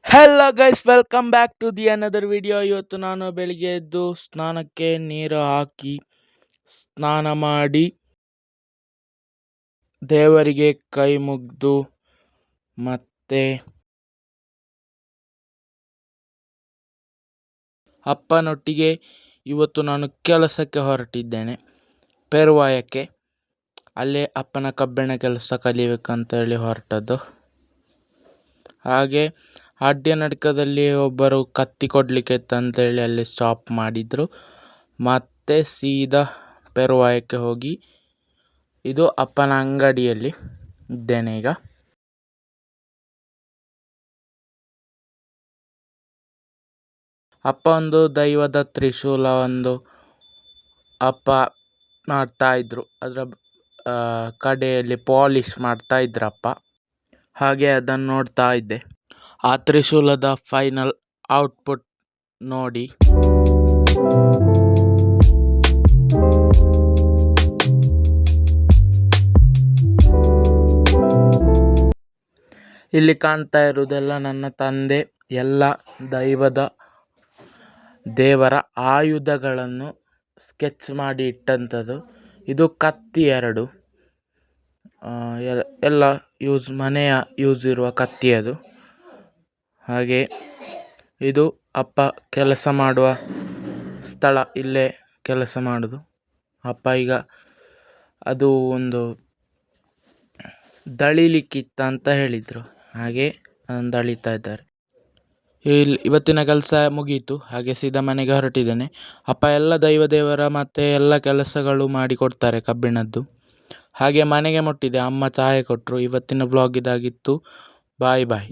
Hello guys, welcome back to the another video. ಇವತ್ತು ನಾನು ಬೆಳಿಗ್ಗೆ ಎದ್ದು ಸ್ನಾನಕ್ಕೆ ನೀರು ಹಾಕಿ ಸ್ನಾನ ಮಾಡಿ ದೇವರಿಗೆ ಕೈ ಮುಗ್ದು ಮತ್ತೆ ಅಪ್ಪನೊಟ್ಟಿಗೆ ಇವತ್ತು ನಾನು ಕೆಲಸಕ್ಕೆ ಹೊರಟಿದ್ದೇನೆ, ಪೇರುವಾಯಕ್ಕೆ. ಅಲ್ಲೇ ಅಪ್ಪನ ಕಬ್ಬಿಣ ಕೆಲಸ ಕಲಿಬೇಕಂತ ಹೇಳಿ ಹೊರಟದ್ದು. ಹಾಗೆ ಅಡ್ಡನಡ್ಕದಲ್ಲಿ ಒಬ್ಬರು ಕತ್ತಿ ಕೊಡಲಿಕ್ಕೆ ಇತ್ತಂತೇಳಿ ಅಲ್ಲಿ ಸ್ಟಾಪ್ ಮಾಡಿದರು. ಮತ್ತೆ ಸೀದಾ ಪೇರುವಾಯಕ್ಕೆ ಹೋಗಿ, ಇದು ಅಪ್ಪನ ಅಂಗಡಿಯಲ್ಲಿ ಇದ್ದೇನೆ ಈಗ. ಅಪ್ಪ ಒಂದು ದೈವದ ತ್ರಿಶೂಲ ಅಪ್ಪ ಮಾಡ್ತಾ ಇದ್ರು, ಅದರ ಕಡೆಯಲ್ಲಿ ಪಾಲಿಶ್ ಮಾಡ್ತಾ ಇದ್ರಪ್ಪ. ಹಾಗೆ ಅದನ್ನು ನೋಡ್ತಾ ಇದ್ದೆ. ಆ ತ್ರಿಶೂಲದ ಫೈನಲ್ ಔಟ್ಪುಟ್ ನೋಡಿ ಇಲ್ಲಿ ಕಾಣ್ತಾ ಇರುವುದೆಲ್ಲ ನನ್ನ ತಂದೆ ಎಲ್ಲ ದೇವರ ಆಯುಧಗಳನ್ನು ಸ್ಕೆಚ್ ಮಾಡಿ ಇಟ್ಟಂಥದ್ದು. ಇದು ಕತ್ತಿ 2 ಎಲ್ಲ ಮನೆಯ ಯೂಸ್ ಇರುವ ಕತ್ತಿ ಅದು. ಹಾಗೆ ಇದು ಅಪ್ಪ ಕೆಲಸ ಮಾಡುವ ಸ್ಥಳ, ಇಲ್ಲೇ ಕೆಲಸ ಮಾಡೋದು ಅಪ್ಪ. ಈಗ ಅದು ಒಂದು ದಳಿಲಿಕ್ಕಿತ್ತ ಅಂತ ಹೇಳಿದರು, ಹಾಗೆ ಅದನ್ನು ದಳಿತಾ ಇದ್ದಾರೆ. ಇವತ್ತಿನ ಕೆಲಸ ಮುಗೀತು, ಹಾಗೆ ಸೀದಾ ಮನೆಗೆ ಹೊರಟಿದ್ದೇನೆ. ಅಪ್ಪ ಎಲ್ಲ ದೇವರ ಮತ್ತು ಎಲ್ಲ ಕೆಲಸಗಳು ಮಾಡಿಕೊಡ್ತಾರೆ ಕಬ್ಬಿಣದ್ದು. ಹಾಗೆ ಮನೆಗೆ ಮುಟ್ಟಿದೆ, ಅಮ್ಮ ಚಹಾ ಕೊಟ್ಟರು. ಇವತ್ತಿನ ವ್ಲಾಗ್ ಇದಾಗಿತ್ತು. ಬಾಯ್ ಬಾಯ್.